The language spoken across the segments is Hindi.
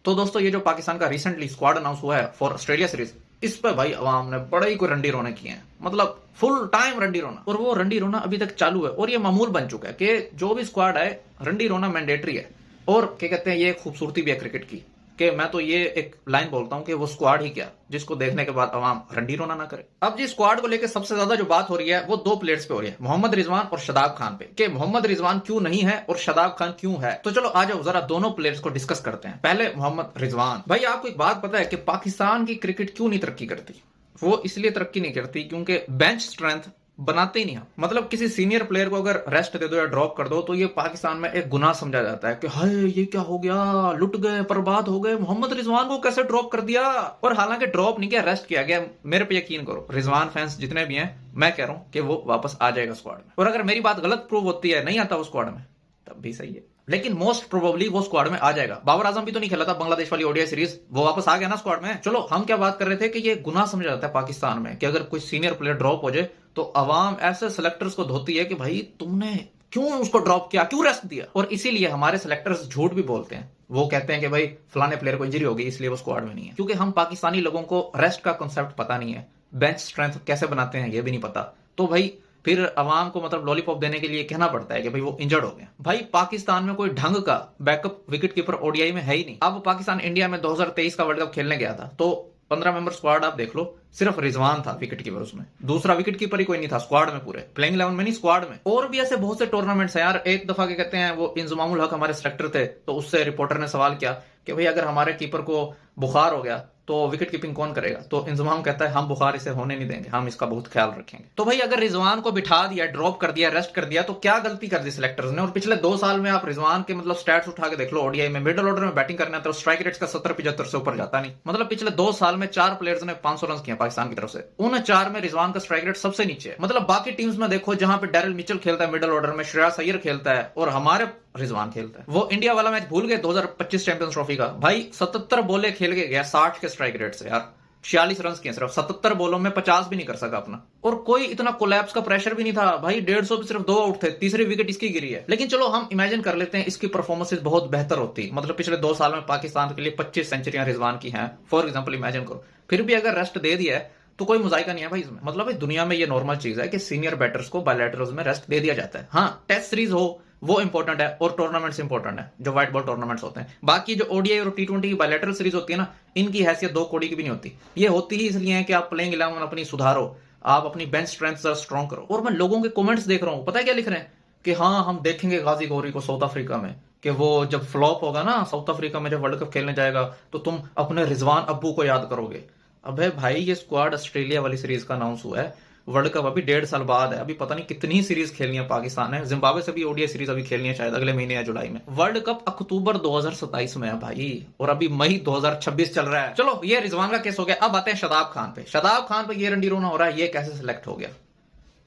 तो दोस्तों ये जो पाकिस्तान का रिसेंटली स्क्वाड अनाउंस हुआ है फॉर ऑस्ट्रेलिया सीरीज, इस पे भाई अवाम ने बड़े ही कोई रंडी रोने किए हैं, मतलब फुल टाइम रंडी रोना। और वो रंडी रोना अभी तक चालू है और ये मामूल बन चुका है कि जो भी स्क्वाड आए रंडी रोना मैंडेटरी है। और क्या कहते हैं, ये खूबसूरती भी है क्रिकेट की कि मैं तो ये एक लाइन बोलता हूं कि वो स्क्वाड ही क्या जिसको देखने के बाद अवाम रंडी रोना ना करे। अब जी स्क्वाड को लेकर सबसे ज्यादा जो बात हो रही है वो दो प्लेयर्स पे हो रही है, मोहम्मद रिजवान और शादाब खान पे, कि मोहम्मद रिजवान क्यों नहीं है और शादाब खान क्यों है। तो चलो आ जाओ जरा दोनों प्लेयर्स को डिस्कस करते हैं। पहले मोहम्मद रिजवान। भाई आपको एक बात पता है कि पाकिस्तान की क्रिकेट क्यों नहीं तरक्की करती? वो इसलिए तरक्की नहीं करती क्योंकि बेंच स्ट्रेंथ बनाते ही नहीं हम। मतलब किसी सीनियर प्लेयर को अगर रेस्ट दे दो या ड्रॉप कर दो तो ये पाकिस्तान में एक गुनाह समझा जाता है कि हाय ये क्या हो गया, लुट गए, बर्बाद हो गए, मोहम्मद रिजवान को कैसे ड्रॉप कर दिया। और हालांकि ड्रॉप नहीं किया, रेस्ट किया गया। मेरे पे यकीन करो, रिजवान फैंस जितने भी हैं, मैं कह रहा हूं कि वो वापस आ जाएगा स्क्वाड में। और अगर मेरी बात गलत प्रूव होती है, नहीं आता वो स्क्वाड में, तब भी सही है, लेकिन मोस्ट प्रोबेबली वो स्क्वाड में आ जाएगा। बाबर आजम भी तो नहीं खेला था बांग्लादेश वाली ओडीआई सीरीज, वो वापस आ गया ना स्क्वाड में। चलो हम क्या बात कर रहे थे कि ये गुनाह समझा जाता है पाकिस्तान में कि अगर कोई सीनियर प्लेयर ड्रॉप हो जाए तो अवाम ऐसे सिलेक्टर्स को धोती है कि भाई तुमने क्यों उसको ड्रॉप किया, क्यों रेस्ट दिया। और इसीलिए हमारे सिलेक्टर्स झूठ भी बोलते हैं। वो कहते हैं कि भाई फलाने प्लेयर को इंजरी हो गई इसलिए वो स्क्वाड में नहीं है, क्योंकि हम पाकिस्तानी लोगों को रेस्ट का कॉन्सेप्ट पता नहीं है, बेंच स्ट्रेंथ कैसे बनाते हैं ये भी नहीं पता। तो भाई फिर अवाम को मतलब लॉलीपॉप देने के लिए कहना पड़ता है कि भाई वो इंजर्ड हो गया। भाई पाकिस्तान में कोई ढंग का बैकअप विकेट कीपर ओडीआई में है ही नहीं। अब पाकिस्तान इंडिया में 2023 का वर्ल्ड कप खेलने गया था तो 15 मेंबर स्क्वाड आप देख लो, सिर्फ रिजवान था विकेट कीपर, उसमें दूसरा विकेट कीपर ही कोई नहीं था स्क्वाड में, पूरे प्लेइंग 11 में नहीं स्क्वाड में। और भी ऐसे बहुत से टूर्नामेंट्स हैं यार। एक दफा क्या कहते हैं, वो इंजमामुल हक हमारे सेलेक्टर थे, तो उससे रिपोर्टर ने सवाल किया कि भाई अगर हमारे कीपर को बुखार हो गया तो विकेट कीपिंग कौन करेगा? तो इंजमाम कहता है हम बुखार इसे होने नहीं देंगे, हम इसका बहुत ख्याल रखेंगे। तो भाई अगर रिजवान को बिठा दिया, ड्रॉप कर दिया, रेस्ट कर दिया, तो क्या गलती कर दी सिलेक्टर्स ने। और पिछले 2 साल में आप रिजवान के मतलब स्टैट्स उठा के देख लो, ओडीआई में मिडिल ऑर्डर में बैटिंग करना तो स्ट्राइक रेट्स का 70-75 से ऊपर जाता नहीं। मतलब पिछले 2 साल में 4 प्लेयर्स ने 500 रन किए पाकिस्तान की तरफ से, उन 4 में रिजवान का स्ट्राइक रेट सबसे नीचे है। मतलब बाकी टीम्स में देखो जहां पे डेरिल मिचेल खेलता है मिडिल ऑर्डर में, श्रेयस अय्यर खेलता है और हमारे रिजवान खेलता है। वो इंडिया वाला मैच भूल गए 2025 चैंपियंस ट्रॉफी का, भाई 77 बॉले खेल के गया 60 के स्ट्राइक रेट से यार, 46 रन किए सिर्फ 77 बॉलों में, 50 भी नहीं कर सका अपना। और कोई इतना कोलैप्स का प्रेशर भी नहीं था भाई, 150 पे सिर्फ 2 आउट थे, तीसरी विकेट इसकी गिरी है। लेकिन चलो हम इमेजिन कर लेते हैं इसकी परफॉर्मेंसेस बहुत बेहतर होती, मतलब पिछले 2 साल में पाकिस्तान के लिए 25 सेंचुरियां रिजवान की हैं फॉर एग्जाम्पल, इमेजिन करो। फिर भी अगर रेस्ट दे दिया है तो कोई मुजाहिका नहीं है भाई इसमें। मतलब दुनिया में ये नॉर्मल चीज है कि सीनियर बैटर्स को बायलैटरल्स में रेस्ट दे दिया जाता है। हाँ टेस्ट सीरीज हो वो इंपॉर्टेंट है और टूर्नामेंट्स इंपॉर्टेंट है, जो व्हाइट बॉल टूर्नामेंट्स होते हैं। बाकी जो ओडीआई और टी20 की बायलैटरल सीरीज होती है ना, इनकी हैसियत 2 कौड़ी की भी नहीं होती। ये होती ही इसलिए है कि आप प्लेइंग 11 अपनी सुधारो, आप अपनी बेंच स्ट्रेंथ जरा स्ट्रॉन्ग करो। और मैं लोगों के कमेंट्स देख रहा हूं, पता है क्या लिख रहे हैं कि हाँ हम देखेंगे गाजी गौरी को साउथ अफ्रीका में, कि वो जब फ्लॉप होगा ना साउथ अफ्रीका में, जब वर्ल्ड कप खेलने जाएगा तो तुम अपने रिजवान अब्बू को याद करोगे। अबे भाई ये स्क्वाड ऑस्ट्रेलिया वाली सीरीज का अनाउंस हुआ है, वर्ल्ड कप अभी 1.5 साल बाद है, अभी पता नहीं कितनी सीरीज खेलनी है पाकिस्तान है, जिम्बाब्वे से भी ओडीआई सीरीज अभी खेलनी है शायद अगले महीने या जुलाई में। वर्ल्ड कप अक्टूबर 2027 में है भाई, और अभी मई 2026 चल रहा है। चलो ये रिजवान का केस हो गया, अब आते हैं शादाब खान पे। शादाब खान पे ये रंडी रोना हो रहा है, ये कैसे सिलेक्ट हो गया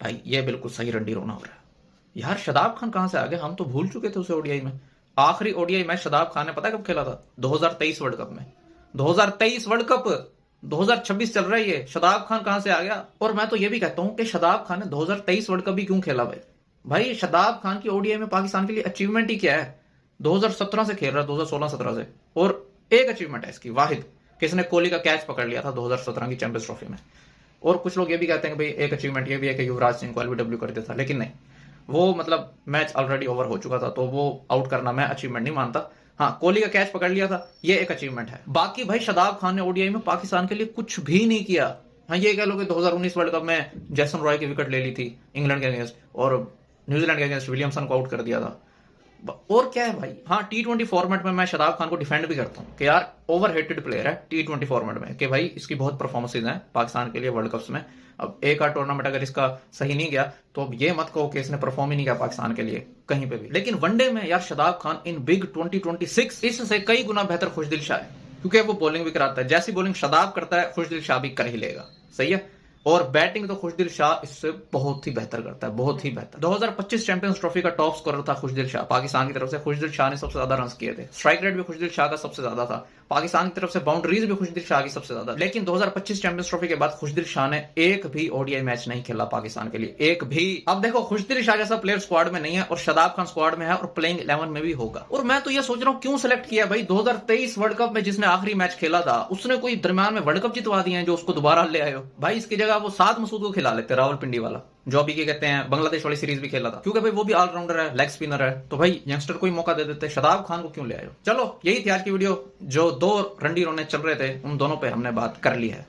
भाई, ये बिल्कुल सही रंडी रोना हो रहा है यार। शादाब खान कहां से आ गया, हम तो भूल चुके थे उसे ओडीआई में। आखिरी ओडीआई मैच शादाब खान ने पता कब खेला था? 2023 वर्ल्ड कप में। 2023 वर्ल्ड कप 2026 चल रहा है, ये शादाब खान कहां से आ गया? और मैं तो ये भी कहता हूं कि शादाब खान ने 2023 वर्ल्ड कप भी क्यों खेला भाई? भाई शादाब खान की ओडीआई में पाकिस्तान के लिए अचीवमेंट ही क्या है? 2017 से खेल रहा है, 2016-17 से, और एक अचीवमेंट है इसकी वाहिद, किसने कोहली का कैच पकड़ लिया था 2017 की चैंपियंस ट्रॉफी में। और कुछ लोग ये भी कहते हैं कि भाई एक अचीवमेंट ये भी है कि युवराज सिंह को एलबीडब्ल्यू कर दिया था, लेकिन नहीं, वो मतलब मैच ऑलरेडी ओवर हो चुका था, तो वो आउट करना मैं अचीवमेंट नहीं मानता। हाँ कोहली का कैच पकड़ लिया था, ये एक अचीवमेंट है। बाकी भाई शादाब खान ने ओडीआई में पाकिस्तान के लिए कुछ भी नहीं किया। हाँ ये कह लो कि 2019 वर्ल्ड कप में जैसन रॉय की विकेट ले ली थी इंग्लैंड के अगेंस्ट, और न्यूजीलैंड के अगेंस्ट विलियमसन को आउट कर दिया था। और क्या है भाई। हाँ टी20 फॉर्मेट में मैं शादाब खान को डिफेंड भी करता हूँ कि यार ओवर हेटेड प्लेयर है टी20 फॉर्मेट में, कि भाई इसकी बहुत परफॉर्मेंसेज हैं पाकिस्तान के लिए वर्ल्ड कप्स में। अब एक आध टूर्नामेंट अगर इसका सही नहीं गया तो अब ये मत कहो कि इसने परफॉर्म ही नहीं किया पाकिस्तान के लिए कहीं पे भी। लेकिन वनडे में यार शादाब खान इन बिग 2026 इससे कई गुना बेहतर खुशदिल शाह है, क्योंकि वो बॉलिंग भी कराता है। जैसी बॉलिंग शादाब करता है खुशदिल शाह भी कर ही लेगा, सही है। और बैटिंग तो खुशदिल शाह इससे बहुत ही बेहतर करता है, बहुत ही बेहतर। 2025 चैंपियंस ट्रॉफी का टॉप स्कोरर था खुशदिल शाह, पाकिस्तान की तरफ से खुशदिल शाह ने सबसे ज्यादा रन किए थे। स्ट्राइक रेट भी खुशदिल शाह का सबसे ज्यादा था, पाकिस्तान की तरफ से बाउंड्रीज भी खुशदिल शाह की सबसे ज्यादा। लेकिन 2025 चैंपियंस ट्रॉफी के बाद खुशदिल शाह ने एक भी ओडीआई मैच नहीं खेला पाकिस्तान के लिए, एक भी। अब देखो खुशदिल शाह जैसा प्लेयर स्क्वाड में नहीं है और शादाब खान स्क्वाड में है और प्लेइंग 11 में भी होगा। और मैं तो ये सोच रहा हूँ क्यों सेलेक्ट किया भाई। 2023 वर्ल्ड कप में जिसने आखिरी मैच खेला था उसने कोई दरमियान में वर्ल्ड कप जितवा दिए हैं जो उसको दोबारा ले आए हो भाई। इसकी जगह वो साद मसूद को खिला लेते, रावलपिंडी वाला जो अभी के कहते हैं बांग्लादेश वाली सीरीज भी खेला था, क्योंकि भाई वो भी ऑलराउंडर है, लेग स्पिनर है, तो भाई यंगस्टर को ही मौका दे देते। शादाब खान को क्यों ले आए हो। चलो यही थी आज की वीडियो। जो दो रंडी रोने चल रहे थे उन दोनों पे हमने बात कर ली है।